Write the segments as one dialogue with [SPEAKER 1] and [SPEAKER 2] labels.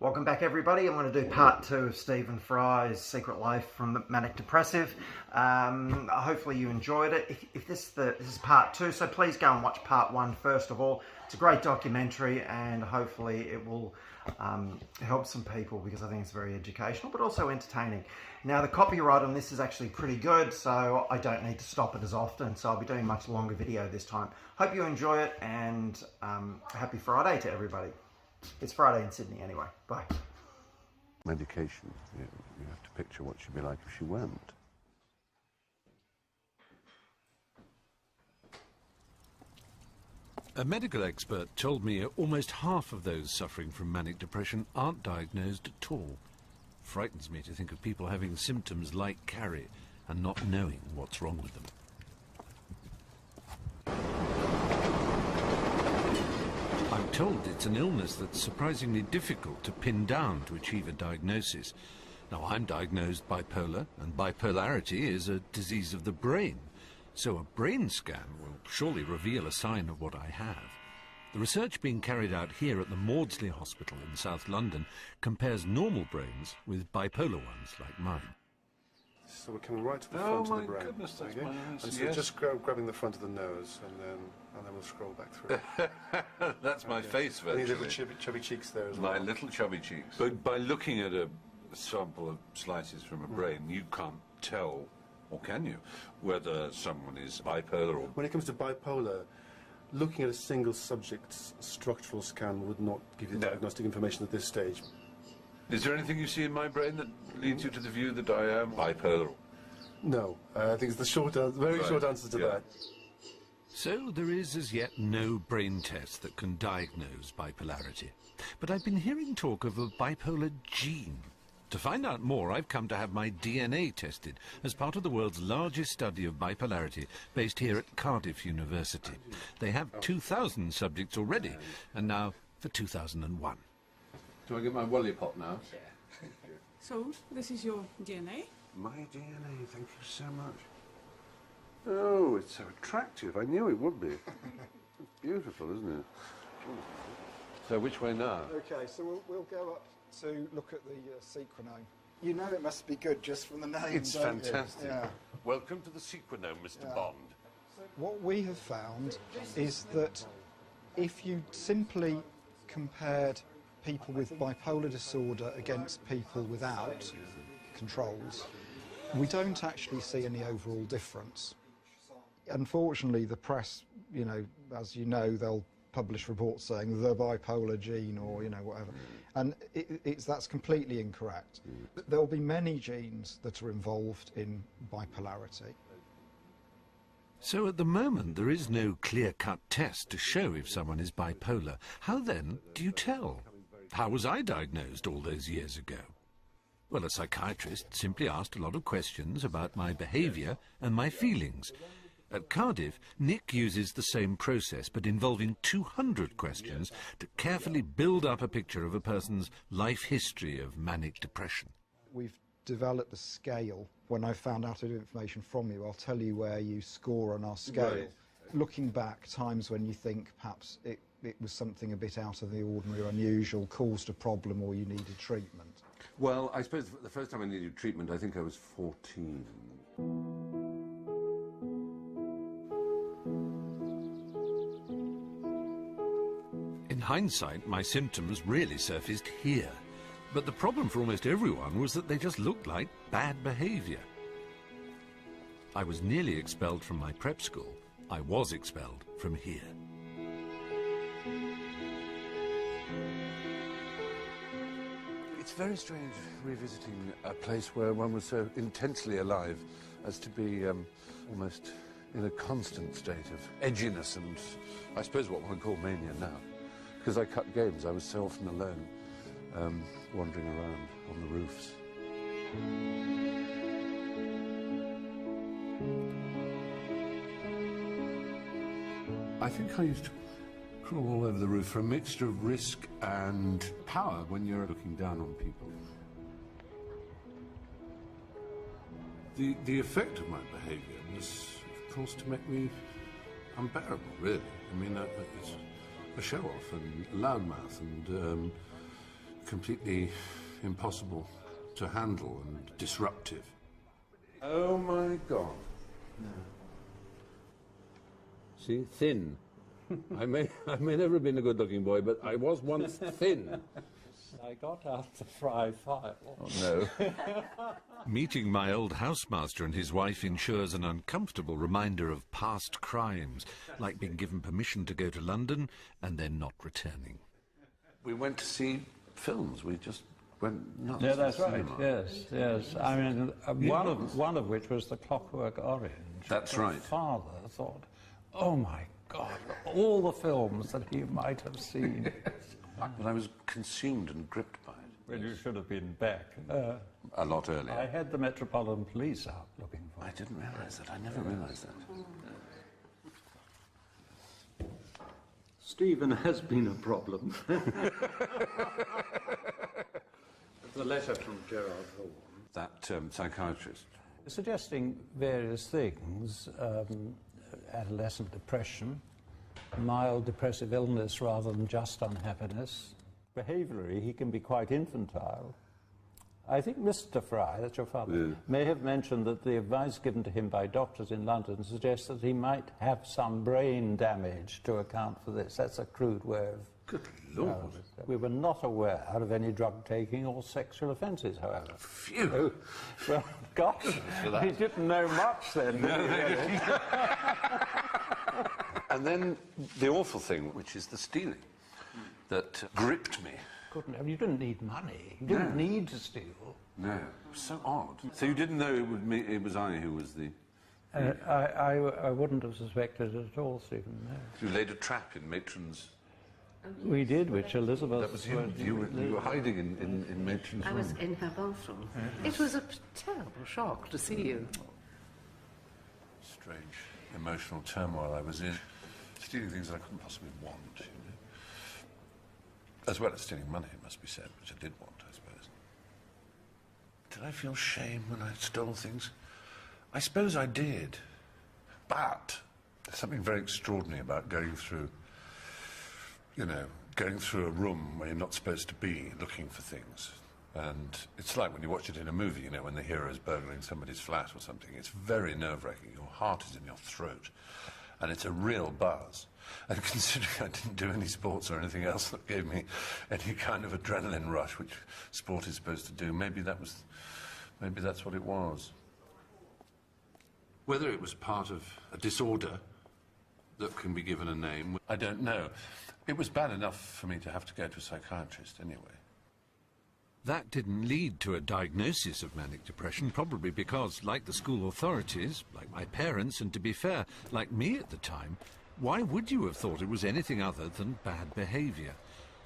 [SPEAKER 1] Welcome back, everybody. I'm going to do part 2 of Stephen Fry's Secret Life from the Manic Depressive. Hopefully you enjoyed it. If this is part 2, so please go and watch part 1 first of all. It's a great documentary and hopefully it will help some people because I think it's very educational but also entertaining. Now the copyright on this is actually pretty good, so I don't need to stop it as often, so I'll be doing a much longer video this time. Hope you enjoy it, and happy Friday to everybody. It's Friday in Sydney anyway. Bye.
[SPEAKER 2] Medication. You have to picture what she'd be like if she went.
[SPEAKER 3] A medical expert told me almost half of those suffering from manic depression aren't diagnosed at all. Frightens me to think of people having symptoms like Carrie and not knowing what's wrong with them. I'm told it's an illness that's surprisingly difficult to pin down to achieve a diagnosis. Now, I'm diagnosed bipolar, and bipolarity is a disease of the brain. So a brain scan will surely reveal a sign of what I have. The research being carried out here at the Maudsley Hospital in South London compares normal brains with bipolar ones like mine.
[SPEAKER 2] So we're coming right to the front of the brain.
[SPEAKER 3] Goodness, that's
[SPEAKER 2] okay?
[SPEAKER 3] my eyes.
[SPEAKER 2] And so
[SPEAKER 3] Yes.
[SPEAKER 2] just grabbing the front of the nose, and then we'll scroll back through.
[SPEAKER 3] That's my face,
[SPEAKER 2] Any
[SPEAKER 3] virtually.
[SPEAKER 2] little chubby cheeks there as well.
[SPEAKER 3] My little chubby cheeks. But by looking at a sample of slices from a brain, you can't tell, or can you, whether someone is bipolar or...
[SPEAKER 2] When it comes to bipolar, looking at a single subject's structural scan would not give you diagnostic information at this stage.
[SPEAKER 3] Is there anything you see in my brain that leads you to the view that I am bipolar?
[SPEAKER 2] No, I think it's the short, very short answer to that.
[SPEAKER 3] So there is as yet no brain test that can diagnose bipolarity. But I've been hearing talk of a bipolar gene. To find out more, I've come to have my DNA tested as part of the world's largest study of bipolarity, based here at Cardiff University. They have 2,000 subjects already, and now for 2001. Do I get my Wally Pop now?
[SPEAKER 4] Yeah. So, this is your DNA?
[SPEAKER 2] My DNA, thank you so much. Oh, it's so attractive. I knew it would be. It's beautiful, isn't it?
[SPEAKER 3] So which way now?
[SPEAKER 5] Okay, so we'll go up to look at the sequenome. You know it must be good just from the name.
[SPEAKER 3] It's
[SPEAKER 5] don't you?
[SPEAKER 3] fantastic.
[SPEAKER 5] Yeah.
[SPEAKER 3] Welcome to the sequenome, Mr.
[SPEAKER 5] Yeah.
[SPEAKER 3] Bond.
[SPEAKER 5] What we have found is that if you simply compared people with bipolar disorder against people without controls, we don't actually see any overall difference. Unfortunately, the press, you know, as you know, they'll publish reports saying the bipolar gene or, you know, whatever. And that's completely incorrect. There'll be many genes that are involved in bipolarity.
[SPEAKER 3] So at the moment, there is no clear-cut test to show if someone is bipolar. How then do you tell? How was I diagnosed all those years ago? Well, a psychiatrist simply asked a lot of questions about my behaviour and my feelings. At Cardiff, Nick uses the same process, but involving 200 questions to carefully build up a picture of a person's life history of manic depression.
[SPEAKER 5] We've developed a scale. When I found out information from you, I'll tell you where you score on our scale.
[SPEAKER 3] Right.
[SPEAKER 5] Looking back, times when you think perhaps it was something a bit out of the ordinary or unusual, caused a problem or you needed treatment.
[SPEAKER 6] Well, I suppose the first time I needed treatment, I think I was 14.
[SPEAKER 3] In hindsight, my symptoms really surfaced here. But the problem for almost everyone was that they just looked like bad behaviour. I was nearly expelled from my prep school. I was expelled from here.
[SPEAKER 6] It's very strange revisiting a place where one was so intensely alive as to be almost in a constant state of edginess and I suppose what one would call mania now. Because I cut games, I was so often alone, wandering around on the roofs. I think I used to crawl all over the roof for a mixture of risk and power when you're looking down on people. The effect of my behaviour was, of course, to make me unbearable, really. I mean, it's a show-off and loudmouth and completely impossible to handle and disruptive. Oh my God. See, thin. I may never have been a good-looking boy, but I was once thin.
[SPEAKER 7] I got out the Fry file.
[SPEAKER 6] Oh, no.
[SPEAKER 3] Meeting my old housemaster and his wife ensures an uncomfortable reminder of past crimes, like being given permission to go to London and then not returning.
[SPEAKER 6] We went to see films. We just went nuts.
[SPEAKER 7] Yeah, that's
[SPEAKER 6] to
[SPEAKER 7] right.
[SPEAKER 6] cinema.
[SPEAKER 7] Yes, yes. I mean, one of which was The Clockwork Orange.
[SPEAKER 6] That's
[SPEAKER 7] My
[SPEAKER 6] right.
[SPEAKER 7] father thought, oh my God, all the films that he might have seen.
[SPEAKER 6] But I was consumed and gripped by it.
[SPEAKER 7] Well, you should have been back.
[SPEAKER 6] A lot earlier.
[SPEAKER 7] I had the Metropolitan Police out looking for
[SPEAKER 6] I didn't realise that. I never realised that.
[SPEAKER 7] Stephen has been a problem. The letter from Gerard Hall.
[SPEAKER 6] That psychiatrist.
[SPEAKER 7] Suggesting various things, adolescent depression, mild depressive illness rather than just unhappiness. Behaviourally, he can be quite infantile. I think Mr. Fry, that's your father, may have mentioned that the advice given to him by doctors in London suggests that he might have some brain damage to account for this. That's a crude way of...
[SPEAKER 6] Good Lord.
[SPEAKER 7] We were not aware of any drug taking or sexual offences, however.
[SPEAKER 6] Phew.
[SPEAKER 7] Well, gosh, he didn't know much then.
[SPEAKER 6] And then the awful thing, which is the stealing, that gripped me.
[SPEAKER 7] You didn't need money. You didn't need to steal.
[SPEAKER 6] No, it was so odd. So you didn't know it was I who was the...
[SPEAKER 7] I wouldn't have suspected it at all, Stephen, no.
[SPEAKER 6] You laid a trap in Matron's...
[SPEAKER 7] We did, which Elizabeth...
[SPEAKER 6] That was him. You were hiding in Matron's room.
[SPEAKER 8] I was in her bathroom. It was a terrible shock to see you.
[SPEAKER 6] Strange emotional turmoil I was in. Stealing things that I couldn't possibly want, you know. As well as stealing money, it must be said, which I did want, I suppose. Did I feel shame when I stole things? I suppose I did. But there's something very extraordinary about going through, going through a room where you're not supposed to be looking for things. And it's like when you watch it in a movie, when the hero is burgling somebody's flat or something. It's very nerve-wracking. Your heart is in your throat. And it's a real buzz. And considering I didn't do any sports or anything else that gave me any kind of adrenaline rush, which sport is supposed to do, maybe that's what it was. Whether it was part of a disorder that can be given a name, I don't know. It was bad enough for me to have to go to a psychiatrist anyway.
[SPEAKER 3] That didn't lead to a diagnosis of manic depression, probably because, like the school authorities, like my parents, and to be fair, like me at the time, why would you have thought it was anything other than bad behaviour?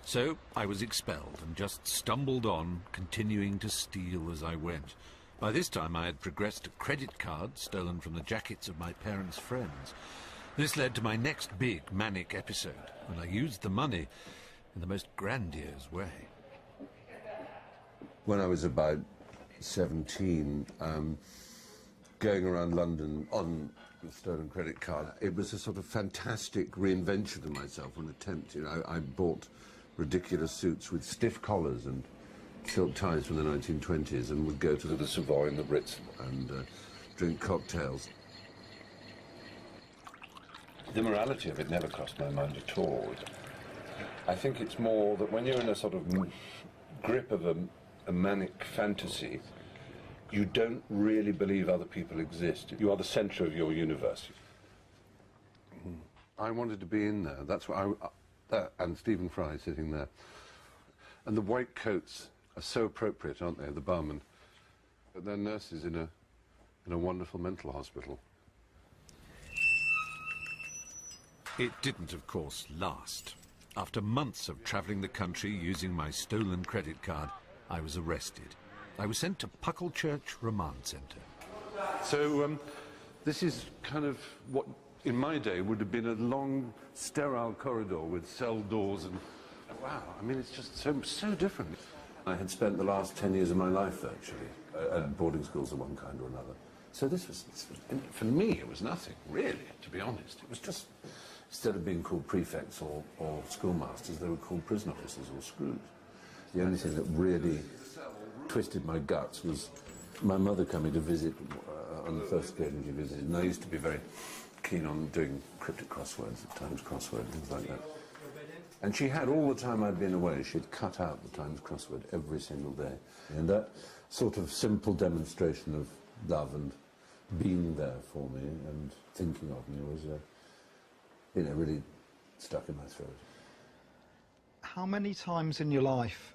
[SPEAKER 3] So I was expelled and just stumbled on, continuing to steal as I went. By this time I had progressed to credit cards stolen from the jackets of my parents' friends. This led to my next big manic episode, when I used the money in the most grandiose way.
[SPEAKER 2] When I was about 17, going around London on a stolen credit card, it was a sort of fantastic reinvention of myself, an attempt. I bought ridiculous suits with stiff collars and silk ties from the 1920s and would go to the Savoy and the Ritz and drink cocktails. The morality of it never crossed my mind at all. I think it's more that when you're in a sort of grip of a manic fantasy, you don't really believe other people exist. You are the centre of your universe. I wanted to be in there. That's what and Stephen Fry sitting there. And the white coats are so appropriate, aren't they, the barman? But they're nurses in a wonderful mental hospital.
[SPEAKER 3] It didn't, of course, last. After months of travelling the country using my stolen credit card, I was arrested. I was sent to Pucklechurch Remand Centre.
[SPEAKER 2] So this is kind of what, in my day, would have been a long, sterile corridor with cell doors and... Wow, I mean, it's just so different. I had spent the last 10 years of my life, virtually, at boarding schools of one kind or another. So this was, for me, it was nothing, really, to be honest. It was just, instead of being called prefects or schoolmasters, they were called prison officers or screws. The only thing that really twisted my guts was my mother coming to visit on the first occasion she visited, and I used to be very keen on doing cryptic crosswords, Times crossword, things like that. And she had, all the time I'd been away, she'd cut out the Times crossword every single day. And that sort of simple demonstration of love and being there for me and thinking of me was, really stuck in my throat.
[SPEAKER 5] How many times in your life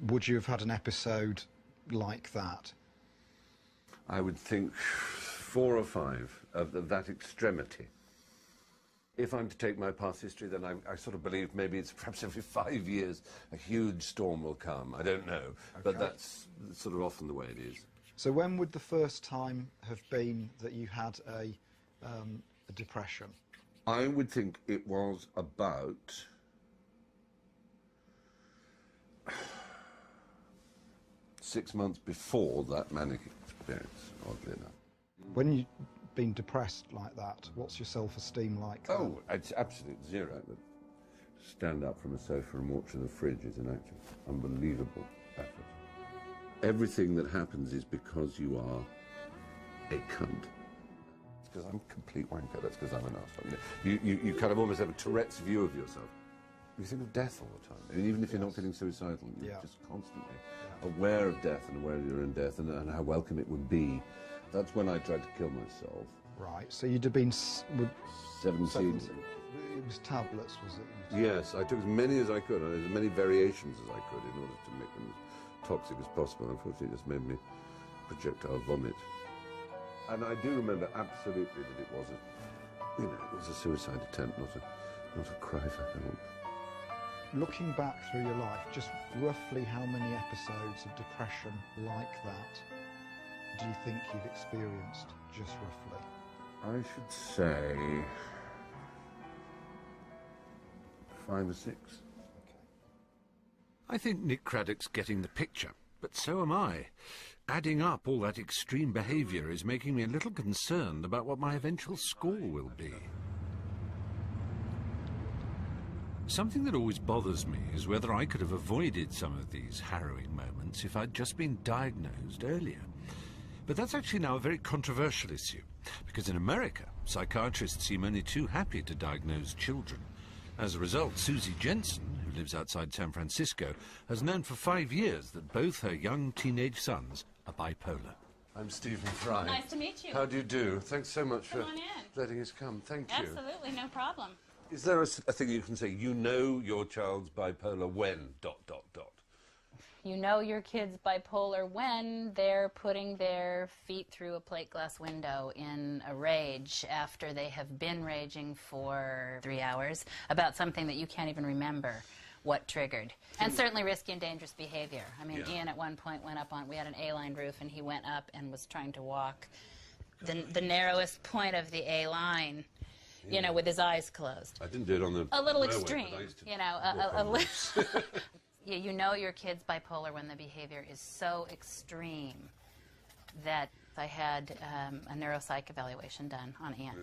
[SPEAKER 5] would you have had an episode like that?
[SPEAKER 2] I would think 4 or 5 of that extremity. If I'm to take my past history, then I sort of believe maybe it's perhaps every 5 years a huge storm will come. I don't know, but that's sort of often the way it is.
[SPEAKER 5] So when would the first time have been that you had a depression?
[SPEAKER 2] I would think it was about 6 months before that manic experience, oddly enough.
[SPEAKER 5] When you've been depressed like that, what's your self-esteem like?
[SPEAKER 2] Oh, it's absolute zero. But stand up from a sofa and walk to the fridge is an actual unbelievable effort. Everything that happens is because you are a cunt. It's because I'm a complete wanker, that's because I'm an arsehole. You kind of almost have a Tourette's view of yourself. You think of death all the time. I mean, even if you're not feeling suicidal, you're just constantly aware of death and aware that you're in death and how welcome it would be. That's when I tried to kill myself.
[SPEAKER 5] Right, so you'd have been...
[SPEAKER 2] 17.
[SPEAKER 5] It was tablets, was it?
[SPEAKER 2] Yes, I took as many as I could, and as many variations as I could in order to make them as toxic as possible. Unfortunately, it just made me projectile vomit. And I do remember absolutely that it was it was a suicide attempt, not a cry for help.
[SPEAKER 5] Looking back through your life, just roughly how many episodes of depression like that do you think you've experienced, just roughly?
[SPEAKER 2] I should say 5 or 6.
[SPEAKER 3] I think Nick Craddock's getting the picture, but so am I. Adding up all that extreme behaviour is making me a little concerned about what my eventual score will be. Something that always bothers me is whether I could have avoided some of these harrowing moments if I'd just been diagnosed earlier. But that's actually now a very controversial issue, because in America, psychiatrists seem only too happy to diagnose children. As a result, Susie Jensen, who lives outside San Francisco, has known for 5 years that both her young teenage sons are bipolar.
[SPEAKER 2] I'm Stephen Fry.
[SPEAKER 9] Nice to meet you.
[SPEAKER 2] How do you do? Thanks so much
[SPEAKER 9] Come
[SPEAKER 2] for
[SPEAKER 9] on in.
[SPEAKER 2] letting us come. Thank you.
[SPEAKER 9] Absolutely, no problem.
[SPEAKER 2] Is there a thing you can say, you know your child's bipolar when, ...
[SPEAKER 9] You know your kid's bipolar when they're putting their feet through a plate glass window in a rage after they have been raging for 3 hours about something that you can't even remember what triggered. And certainly risky and dangerous behavior. I mean, Ian at one point went up on, we had an A-line roof, and he went up and was trying to walk the narrowest point of the A-line, you know, with his eyes closed.
[SPEAKER 2] I didn't do it on the
[SPEAKER 9] A little
[SPEAKER 2] railway,
[SPEAKER 9] extreme,
[SPEAKER 2] but I used to
[SPEAKER 9] you know, Yeah, you know your kid's bipolar when the behavior is so extreme that I had a neuropsych evaluation done on Ian.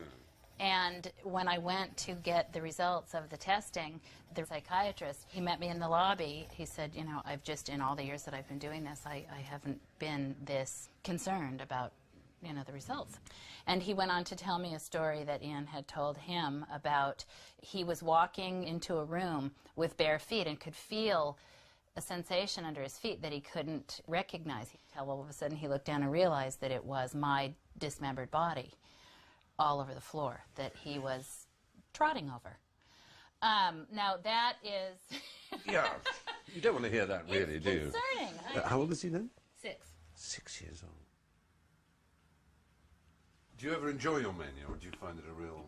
[SPEAKER 9] And when I went to get the results of the testing, the psychiatrist, he met me in the lobby. He said, you know, I've just, in all the years that I've been doing this, I haven't been this concerned about, you know, the results. And he went on to tell me a story that Ian had told him about he was walking into a room with bare feet and could feel a sensation under his feet that he couldn't recognize. Until all of a sudden he looked down and realized that it was my dismembered body all over the floor that he was trotting over. Now that is...
[SPEAKER 2] Yeah, you don't want to hear that, really, do you?
[SPEAKER 9] It's concerning.
[SPEAKER 2] How old is he then?
[SPEAKER 9] 6.
[SPEAKER 2] 6 years old. Do you ever enjoy your mania, or do you find it a real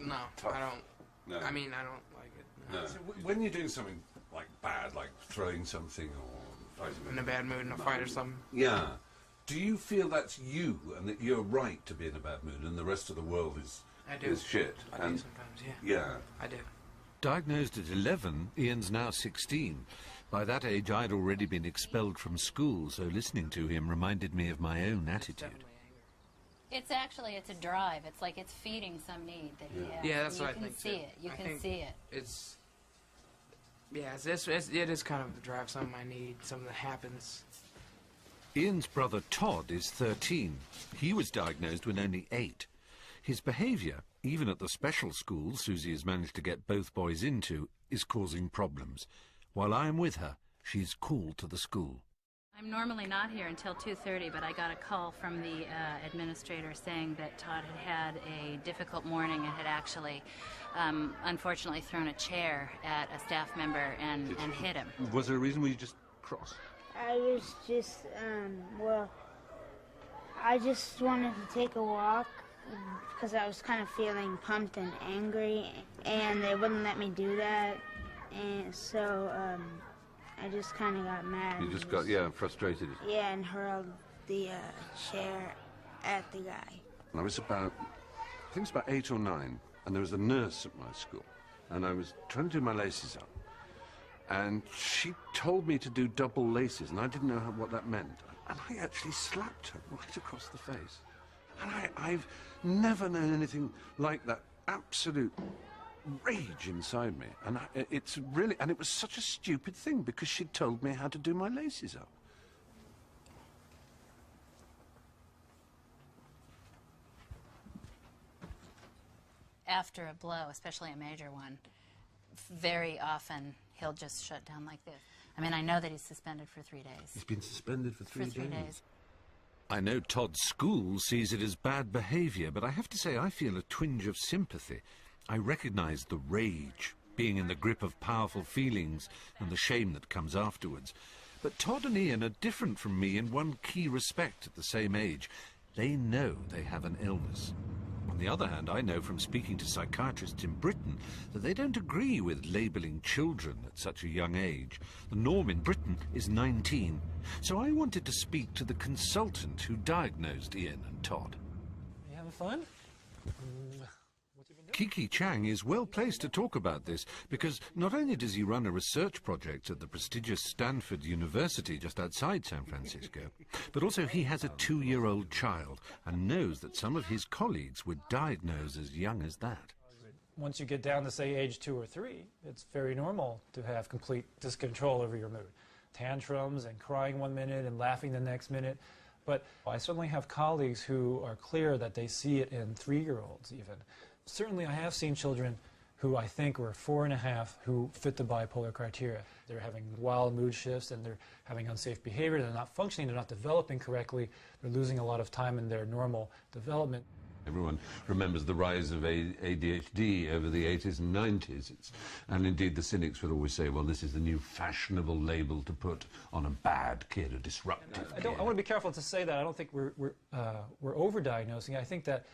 [SPEAKER 10] No,
[SPEAKER 2] tough?
[SPEAKER 10] I don't.
[SPEAKER 2] No.
[SPEAKER 10] I mean, I don't like it.
[SPEAKER 2] No. So when you're doing something like bad, like throwing something or fighting
[SPEAKER 10] In a bad mood in a fight or something.
[SPEAKER 2] Yeah. Do you feel that's you and that you're right to be in a bad mood and the rest of the world is shit?
[SPEAKER 10] I do sometimes, yeah.
[SPEAKER 2] Yeah.
[SPEAKER 10] I do.
[SPEAKER 3] Diagnosed at 11, Ian's now 16. By that age, I'd already been expelled from school, so listening to him reminded me of my own attitude.
[SPEAKER 9] It's actually, it's a drive. It's like it's feeding some need that he has.
[SPEAKER 10] Yeah, that's
[SPEAKER 9] you
[SPEAKER 10] what I
[SPEAKER 9] can
[SPEAKER 10] think
[SPEAKER 9] see
[SPEAKER 10] too.
[SPEAKER 9] it. You
[SPEAKER 10] I
[SPEAKER 9] can
[SPEAKER 10] think
[SPEAKER 9] see it.
[SPEAKER 10] It's Yeah, it is kind of the drive, something I need, something that happens.
[SPEAKER 3] Ian's brother Todd is 13. He was diagnosed when only 8. His behaviour, even at the special school Susie has managed to get both boys into, is causing problems. While I am with her, she's called to the school.
[SPEAKER 9] I'm normally not here until 2:30, but I got a call from the administrator saying that Todd had a difficult morning and had actually, unfortunately, thrown a chair at a staff member and hit him.
[SPEAKER 2] Was there a reason were you just cross?
[SPEAKER 11] I was just, well, I just wanted to take a walk because I was kind of feeling pumped and angry, and they wouldn't let me do that, and so I just kind of got mad.
[SPEAKER 2] You just got, yeah, frustrated.
[SPEAKER 11] Yeah, and hurled the chair at the guy.
[SPEAKER 2] I was about, I think it was about 8 or 9, and there was a nurse at my school, and I was trying to do my laces up. And she told me to do double laces, and I didn't know what that meant. And I actually slapped her right across the face. And I've never known anything like that absolute rage inside me. And it's really, and it was such a stupid thing because she'd told me how to do my laces up.
[SPEAKER 9] After a blow, especially a major one, very often he'll just shut down like this. I mean, I know that he's suspended for 3 days.
[SPEAKER 2] He's been suspended for 3 days.
[SPEAKER 3] I know Todd's school sees it as bad behaviour, but I have to say I feel a twinge of sympathy. I recognise the rage, being in the grip of powerful feelings, and the shame that comes afterwards. But Todd and Ian are different from me in one key respect at the same age. They know they have an illness. On the other hand, I know from speaking to psychiatrists in Britain that they don't agree with labelling children at such a young age. The norm in Britain is 19. So I wanted to speak to the consultant who diagnosed Ian and Todd.
[SPEAKER 12] You having fun?
[SPEAKER 3] Kiki Chang is well placed to talk about this because not only does he run a research project at the prestigious Stanford University just outside San Francisco, but also he has a 2-year-old child and knows that some of his colleagues were diagnosed as young as that.
[SPEAKER 12] Once you get down to, say, age 2 or 3, it's very normal to have complete discontrol over your mood. Tantrums and crying one minute and laughing the next minute. But I certainly have colleagues who are clear that they see it in 3-year-olds even. Certainly I have seen children who I think were 4 and a half who fit the bipolar criteria. They're having wild mood shifts and they're having unsafe behavior, they're not functioning, they're not developing correctly, they're losing a lot of time in their normal development.
[SPEAKER 2] Everyone remembers the rise of ADHD over the 80s and 90s. And indeed the cynics would always say, well, this is the new fashionable label to put on a bad kid, a disruptive kid.
[SPEAKER 12] I want to be careful to say that. I don't think we're overdiagnosing. I think that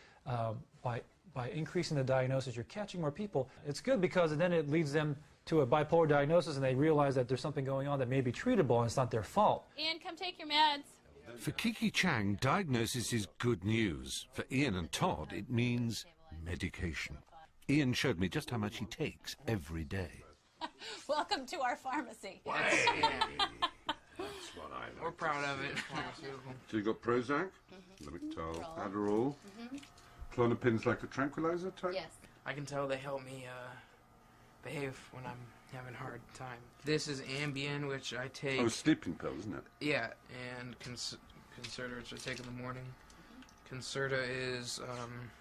[SPEAKER 12] by increasing the diagnosis, you're catching more people. It's good because then it leads them to a bipolar diagnosis and they realize that there's something going on that may be treatable and it's not their fault.
[SPEAKER 9] Ian, come take your meds.
[SPEAKER 3] For Kiki Chang, diagnosis is good news. For Ian and Todd, it means medication. Ian showed me just how much he takes every day.
[SPEAKER 9] Welcome to our pharmacy.
[SPEAKER 2] That's what I like.
[SPEAKER 10] We're proud of it. Pharmaceutical.
[SPEAKER 2] So you got Prozac, Lamictal, Adderall, Clonopin's like a tranquilizer type?
[SPEAKER 9] Yes.
[SPEAKER 10] I can tell they help me behave when I'm having a hard time. This is Ambien, which I take.
[SPEAKER 2] Oh, sleeping pill, isn't it?
[SPEAKER 10] Yeah, and Concerta, which I take in the morning. Concerta is,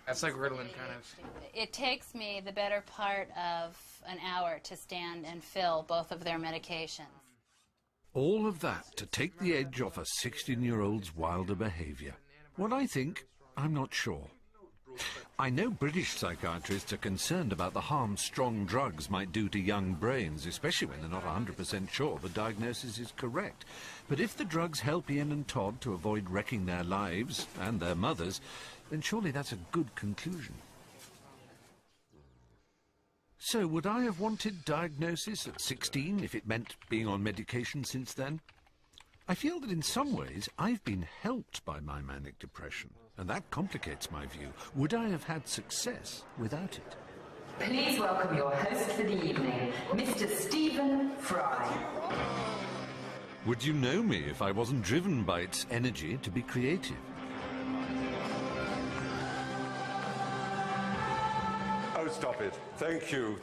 [SPEAKER 10] that's like Ritalin kind of.
[SPEAKER 9] It takes me the better part of an hour to stand and fill both of their medications.
[SPEAKER 3] All of that to take the edge off a 16-year-old's wilder behaviour. What I think, I'm not sure. I know British psychiatrists are concerned about the harm strong drugs might do to young brains, especially when they're not 100% sure the diagnosis is correct. But if the drugs help Ian and Todd to avoid wrecking their lives and their mothers, then surely that's a good conclusion. So would I have wanted diagnosis at 16 if it meant being on medication since then? I feel that in some ways I've been helped by my manic depression, and that complicates my view. Would I have had success without it?
[SPEAKER 13] Please welcome your host for the evening, Mr. Stephen Fry.
[SPEAKER 3] Would you know me if I wasn't driven by its energy to be creative?
[SPEAKER 2] Oh,
[SPEAKER 6] stop it. Thank you,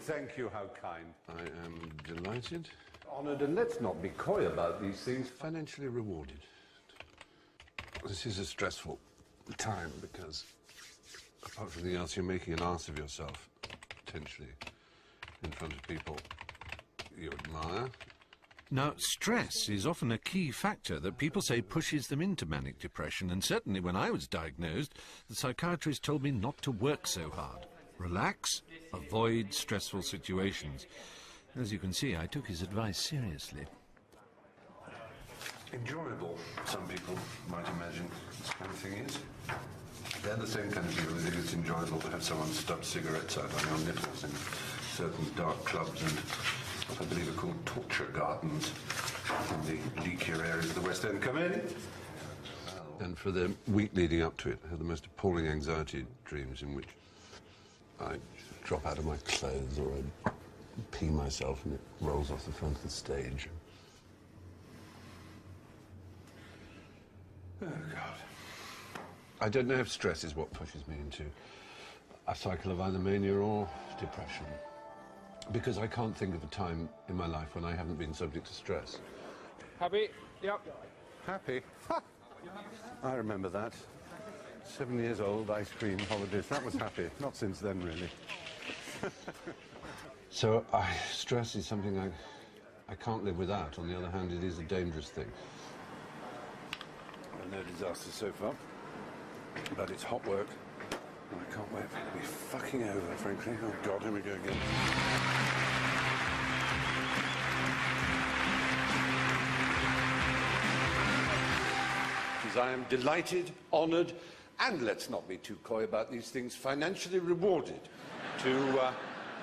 [SPEAKER 6] how kind. I am delighted, honoured, and let's not be coy about these things, financially rewarded. This is a stressful time because, apart from anything else, you're making an ass of yourself, potentially, in front of people you admire.
[SPEAKER 3] Now, stress is often a key factor that people say pushes them into manic depression, and certainly when I was diagnosed, the psychiatrist told me not to work so hard. Relax, avoid stressful situations. As you can see, I took his advice seriously.
[SPEAKER 6] Enjoyable, some people might imagine this kind of thing is. They're the same kind of people who think it's enjoyable to have someone stub cigarettes out on your nipples in certain dark clubs and what I believe are called torture gardens in the leakier areas of the West End. Come in. And for the week leading up to it, I had the most appalling anxiety dreams in which I drop out of my clothes or I pee myself and it rolls off the front of the stage. Oh, God. I don't know if stress is what pushes me into a cycle of either mania or depression. Because I can't think of a time in my life when I haven't been subject to stress.
[SPEAKER 12] Happy? Yep.
[SPEAKER 6] Happy? Ha! I remember that. 7 years old, ice cream, holidays. That was happy. Not since then, really. So, stress is something I can't live without. On the other hand, it is a dangerous thing. No disasters so far, but it's hot work. And I can't wait for it to be fucking over, frankly. Oh, God, here we go again. I am delighted, honoured, and let's not be too coy about these things, financially rewarded to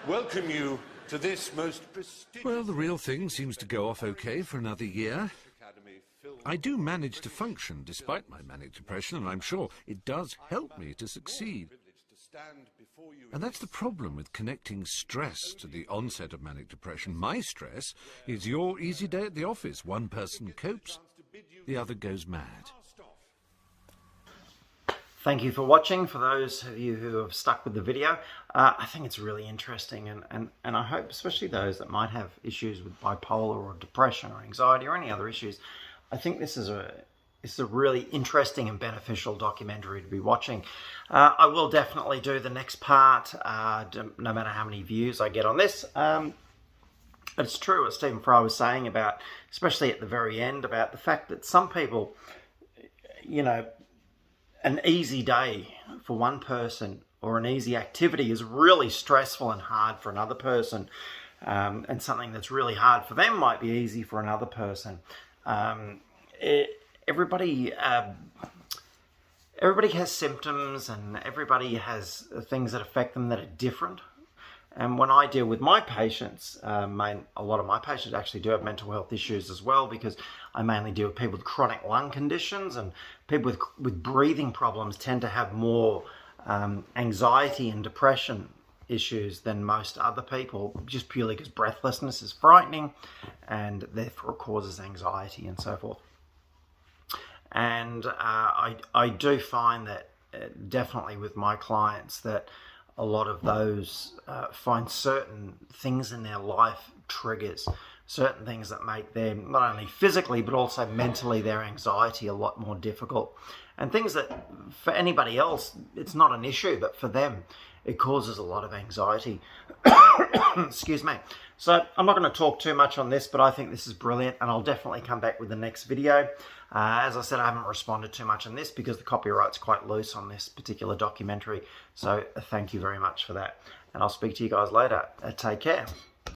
[SPEAKER 6] welcome you to this most prestigious...
[SPEAKER 3] Well, the real thing seems to go off okay for another year. I do manage to function despite my manic depression, and I'm sure it does help me to succeed. And that's the problem with connecting stress to the onset of manic depression. My stress is your easy day at the office. One person copes, the other goes mad.
[SPEAKER 1] Thank you for watching. For those of you who have stuck with the video, I think it's really interesting, and I hope especially those that might have issues with bipolar or depression or anxiety or any other issues, I think this is a really interesting and beneficial documentary to be watching. I will definitely do the next part, no matter how many views I get on this. But it's true what Stephen Fry was saying about, especially at the very end, about the fact that some people, you know, an easy day for one person or an easy activity is really stressful and hard for another person. And something that's really hard for them might be easy for another person. Everybody has symptoms, and everybody has things that affect them that are different. And when I deal with my patients, a lot of my patients actually do have mental health issues as well, because I mainly deal with people with chronic lung conditions, and people with breathing problems tend to have more anxiety and depression issues than most other people, just purely because breathlessness is frightening and therefore causes anxiety and so forth. And I do find that definitely with my clients that a lot of those find certain things in their life triggers, certain things that make them not only physically but also mentally their anxiety a lot more difficult, and things that for anybody else it's not an issue, but for them it causes a lot of anxiety. Excuse me. So I'm not going to talk too much on this, but I think this is brilliant, and I'll definitely come back with the next video. As I said, I haven't responded too much on this because the copyright's quite loose on this particular documentary. So thank you very much for that. And I'll speak to you guys later. Take care.